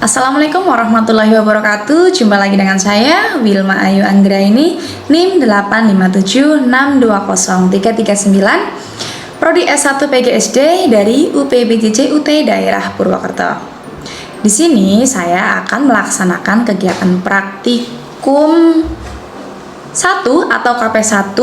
Assalamualaikum warahmatullahi wabarakatuh. Jumpa lagi dengan saya Wilma Ayu Anggraini, NIM 857620339, Prodi S1 PGSD dari UPBJJ UT Daerah Purwokerto. Di sini saya akan melaksanakan kegiatan praktikum 1 atau KP1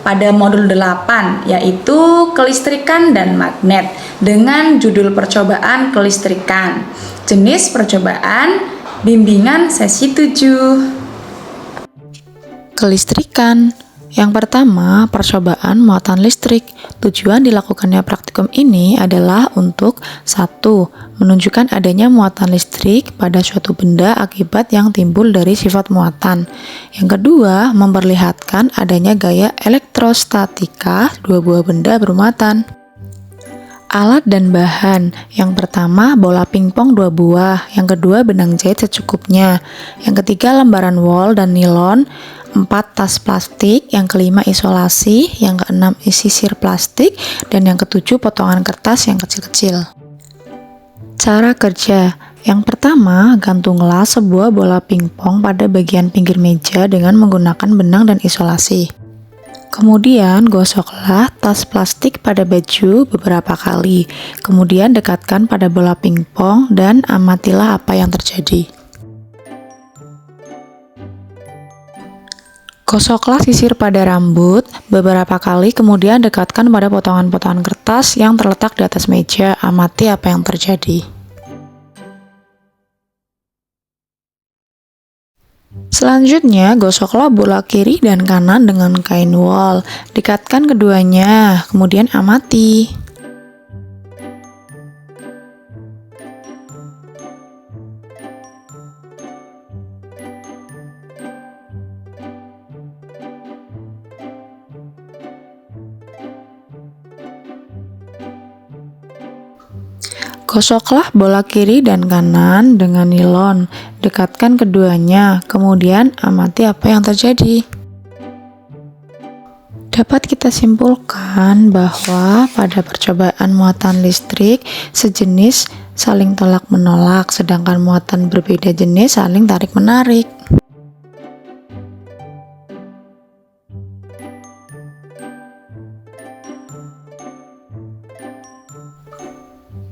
pada modul 8, yaitu kelistrikan dan magnet dengan judul percobaan kelistrikan. Jenis percobaan bimbingan sesi 7. Kelistrikan. Yang pertama, percobaan muatan listrik. Tujuan dilakukannya praktikum ini adalah untuk 1. Menunjukkan adanya muatan listrik pada suatu benda akibat yang timbul dari sifat muatan. Yang kedua, memperlihatkan adanya gaya elektrostatika dua buah benda bermuatan. Alat dan bahan. Yang pertama, bola pingpong 2 buah. Yang kedua, benang jahit secukupnya. Yang ketiga, lembaran wol dan nilon. 4 tas plastik. Yang kelima, isolasi. Yang keenam, sisir plastik. Dan yang ketujuh, potongan kertas yang kecil-kecil. Cara kerja. Yang pertama, gantunglah sebuah bola pingpong pada bagian pinggir meja dengan menggunakan benang dan isolasi. Kemudian gosoklah tas plastik pada baju beberapa kali. Kemudian dekatkan pada bola pingpong dan amatilah apa yang terjadi. Gosoklah sisir pada rambut beberapa kali, kemudian dekatkan pada potongan-potongan kertas yang terletak di atas meja. Amati apa yang terjadi. Selanjutnya, gosoklah bola kiri dan kanan dengan kain wol. Dekatkan keduanya, kemudian amati. Gosoklah bola kiri dan kanan dengan nilon. Dekatkan keduanya, kemudian amati apa yang terjadi. Dapat kita simpulkan bahwa pada percobaan muatan listrik sejenis saling tolak-menolak, sedangkan muatan berbeda jenis saling tarik-menarik.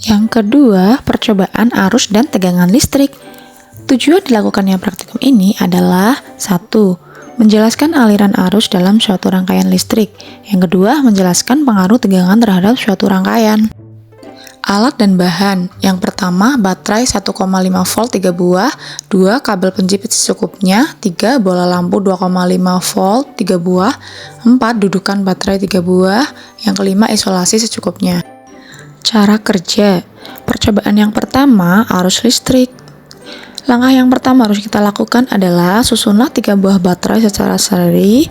Yang kedua, percobaan arus dan tegangan listrik. Tujuan dilakukannya praktikum ini adalah 1. Menjelaskan aliran arus dalam suatu rangkaian listrik. Yang kedua, menjelaskan pengaruh tegangan terhadap suatu rangkaian. Alat dan bahan. Yang pertama, baterai 1,5 volt 3 buah. 2. Kabel penjepit secukupnya. 3. Bola lampu 2,5 volt 3 buah. 4. Dudukan baterai 3 buah. Yang kelima, isolasi secukupnya. Cara kerja. Percobaan yang pertama, arus listrik. Langkah yang pertama harus kita lakukan adalah susunlah 3 buah baterai secara seri.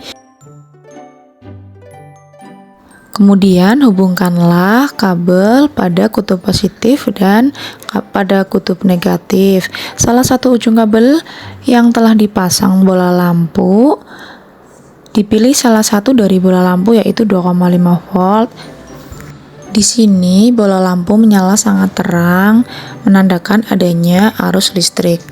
Kemudian hubungkanlah kabel pada kutub positif dan pada kutub negatif. Salah satu ujung kabel yang telah dipasang bola lampu, dipilih salah satu dari bola lampu yaitu 2,5 volt. Di sini bola lampu menyala sangat terang, menandakan adanya arus listrik.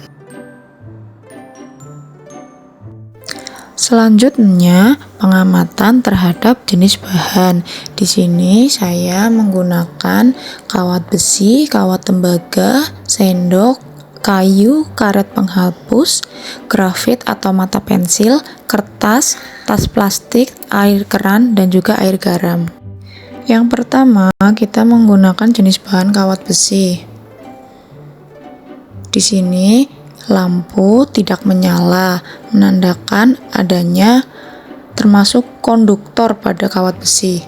Selanjutnya, pengamatan terhadap jenis bahan. Di sini saya menggunakan kawat besi, kawat tembaga, sendok, kayu, karet penghapus, grafit atau mata pensil, kertas, tas plastik, air keran, dan juga air garam. Yang pertama, kita menggunakan jenis bahan kawat besi. Di sini, lampu tidak menyala, menandakan adanya termasuk konduktor pada kawat besi.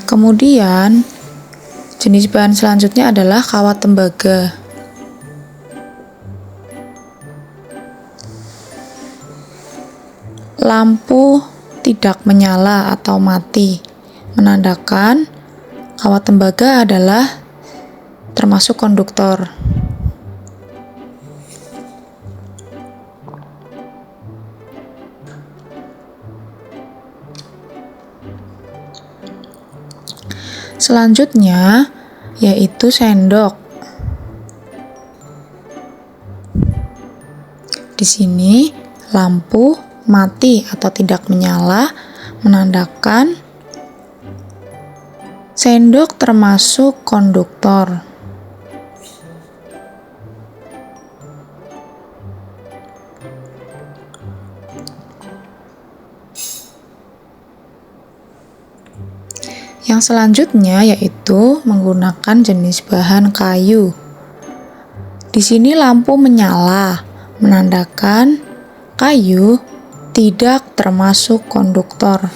Kemudian, jenis bahan selanjutnya adalah kawat tembaga. Lampu tidak menyala atau mati, menandakan kawat tembaga adalah termasuk konduktor. Selanjutnya yaitu sendok. Di sini lampu mati atau tidak menyala menandakan sendok termasuk konduktor. Yang selanjutnya yaitu menggunakan jenis bahan kayu. Di sini lampu menyala, menandakan kayu tidak termasuk konduktor.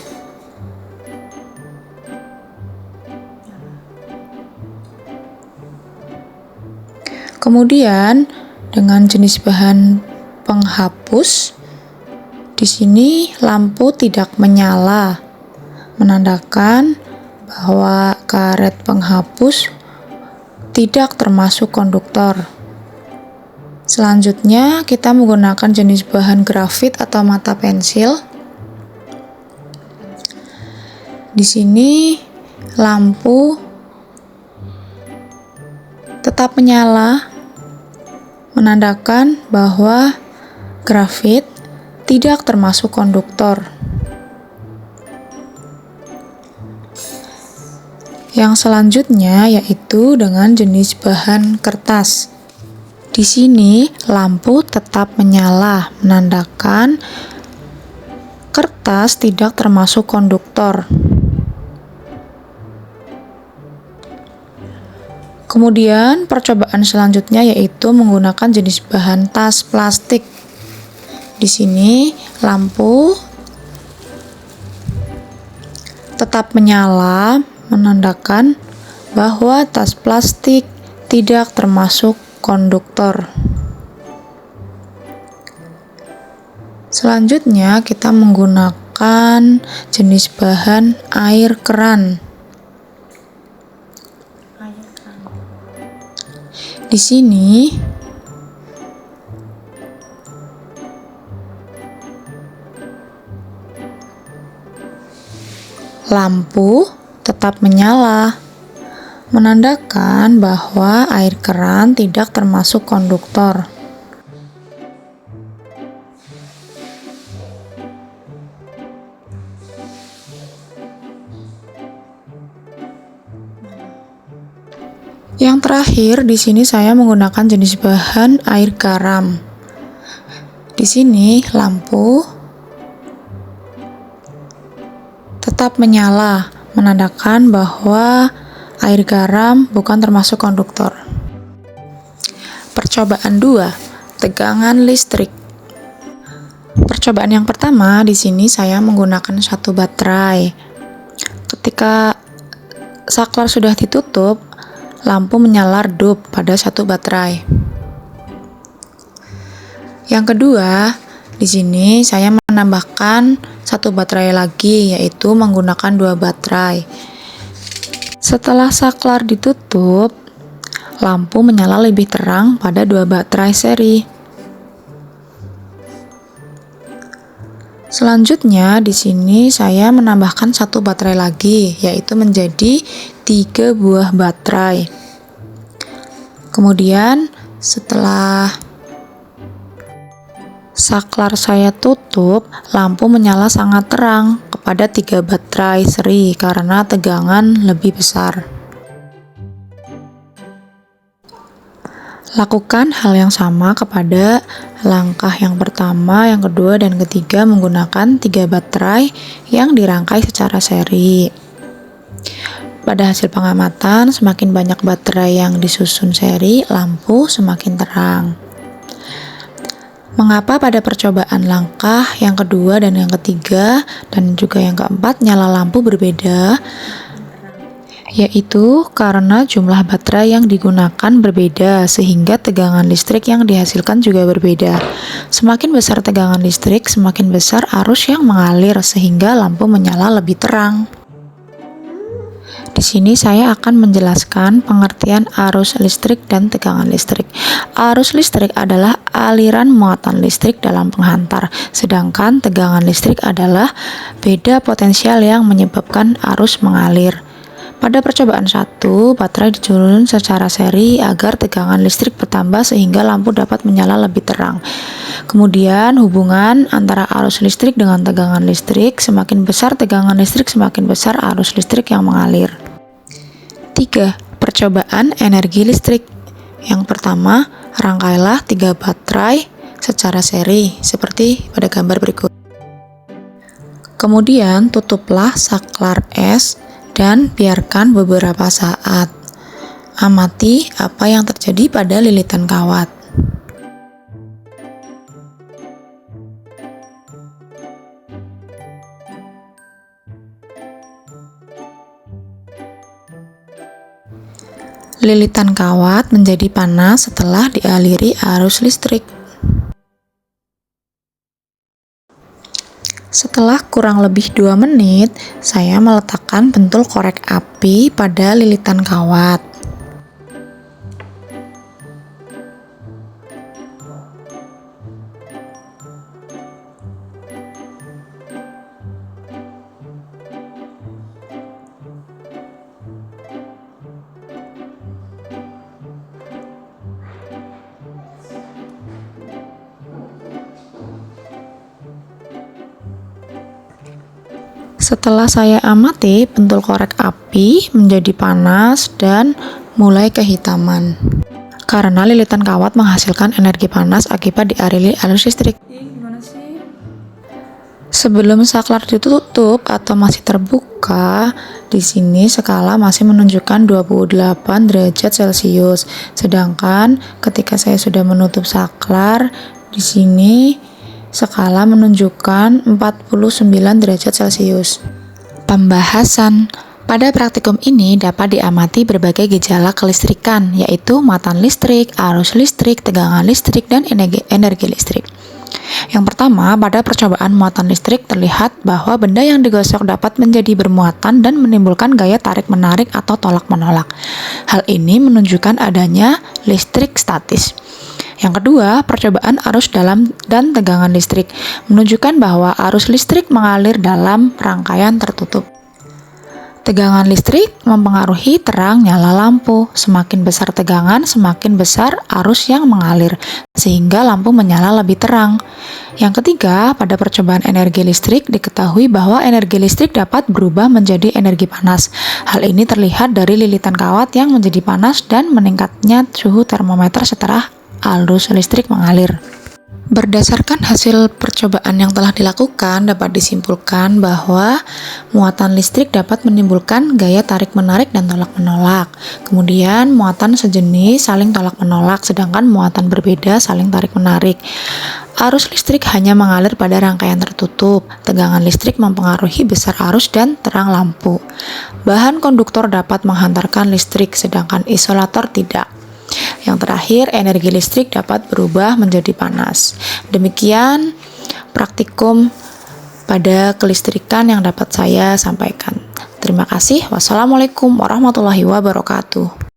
Kemudian dengan jenis bahan penghapus, di sini lampu tidak menyala, menandakan bahwa karet penghapus tidak termasuk konduktor. Selanjutnya kita menggunakan jenis bahan grafit atau mata pensil. Di sini lampu tetap menyala, menandakan bahwa grafit tidak termasuk konduktor. Yang selanjutnya yaitu dengan jenis bahan kertas. Di sini lampu tetap menyala, menandakan kertas tidak termasuk konduktor. Kemudian percobaan selanjutnya yaitu menggunakan jenis bahan tas plastik. Di sini lampu tetap menyala, menandakan bahwa tas plastik tidak termasuk konduktor. Selanjutnya kita menggunakan jenis bahan air keran. Di sini lampu tetap menyala, menandakan bahwa air keran tidak termasuk konduktor. Yang terakhir, di sini saya menggunakan jenis bahan air garam. Di sini lampu tetap menyala, menandakan bahwa air garam bukan termasuk konduktor. Percobaan 2, tegangan listrik. Percobaan yang pertama, di sini saya menggunakan satu baterai. Ketika saklar sudah ditutup, lampu menyala redup pada satu baterai. Yang kedua, di sini saya menambahkan satu baterai lagi, yaitu menggunakan 2 baterai. Setelah saklar ditutup, lampu menyala lebih terang pada 2 baterai seri. Selanjutnya, di sini saya menambahkan satu baterai lagi, yaitu menjadi 3 buah baterai. Kemudian, setelah saklar saya tutup, lampu menyala sangat terang kepada 3 baterai seri karena tegangan lebih besar. Lakukan hal yang sama kepada langkah yang pertama, yang kedua, dan ketiga menggunakan 3 baterai yang dirangkai secara seri. Pada hasil pengamatan, semakin banyak baterai yang disusun seri, lampu semakin terang. Mengapa pada percobaan langkah yang kedua dan yang ketiga dan juga yang keempat nyala lampu berbeda? Yaitu karena jumlah baterai yang digunakan berbeda sehingga tegangan listrik yang dihasilkan juga berbeda. Semakin besar tegangan listrik, semakin besar arus yang mengalir sehingga lampu menyala lebih terang. Di sini saya akan menjelaskan pengertian arus listrik dan tegangan listrik. Arus listrik adalah aliran muatan listrik dalam penghantar, sedangkan tegangan listrik adalah beda potensial yang menyebabkan arus mengalir. Pada percobaan 1, baterai dicurun secara seri agar tegangan listrik bertambah sehingga lampu dapat menyala lebih terang. Kemudian hubungan antara arus listrik dengan tegangan listrik, semakin besar tegangan listrik semakin besar arus listrik yang mengalir. 3. Percobaan energi listrik. Yang pertama, rangkailah 3 baterai secara seri seperti pada gambar berikut. Kemudian tutuplah saklar es dan biarkan beberapa saat. Amati apa yang terjadi pada lilitan kawat. Lilitan kawat menjadi panas setelah dialiri arus listrik. Setelah kurang lebih 2 menit, saya meletakkan pentul korek api pada lilitan kawat. Setelah saya amati, pentul korek api menjadi panas dan mulai kehitaman. Karena lilitan kawat menghasilkan energi panas akibat dialiri arus listrik. Sebelum saklar ditutup atau masih terbuka, di sini skala masih menunjukkan 28 derajat Celcius. Sedangkan ketika saya sudah menutup saklar, di sini skala menunjukkan 49 derajat Celcius. Pembahasan. Pada praktikum ini dapat diamati berbagai gejala kelistrikan, yaitu muatan listrik, arus listrik, tegangan listrik, dan energi listrik. Yang pertama, pada percobaan muatan listrik terlihat bahwa benda yang digosok dapat menjadi bermuatan dan menimbulkan gaya tarik-menarik atau tolak-menolak. Hal ini menunjukkan adanya listrik statis. Yang kedua, percobaan arus dalam dan tegangan listrik menunjukkan bahwa arus listrik mengalir dalam rangkaian tertutup. Tegangan listrik mempengaruhi terang nyala lampu. Semakin besar tegangan, semakin besar arus yang mengalir, sehingga lampu menyala lebih terang. Yang ketiga, pada percobaan energi listrik diketahui bahwa energi listrik dapat berubah menjadi energi panas. Hal ini terlihat dari lilitan kawat yang menjadi panas dan meningkatnya suhu termometer setelah arus listrik mengalir. Berdasarkan hasil percobaan yang telah dilakukan, dapat disimpulkan bahwa muatan listrik dapat menimbulkan gaya tarik-menarik dan tolak-menolak. Kemudian, muatan sejenis saling tolak-menolak, sedangkan muatan berbeda saling tarik-menarik. Arus listrik hanya mengalir pada rangkaian tertutup. Tegangan listrik mempengaruhi besar arus dan terang lampu. Bahan konduktor dapat menghantarkan listrik, sedangkan isolator tidak. Yang terakhir, energi listrik dapat berubah menjadi panas. Demikian praktikum pada kelistrikan yang dapat saya sampaikan. Terima kasih. Wassalamualaikum warahmatullahi wabarakatuh.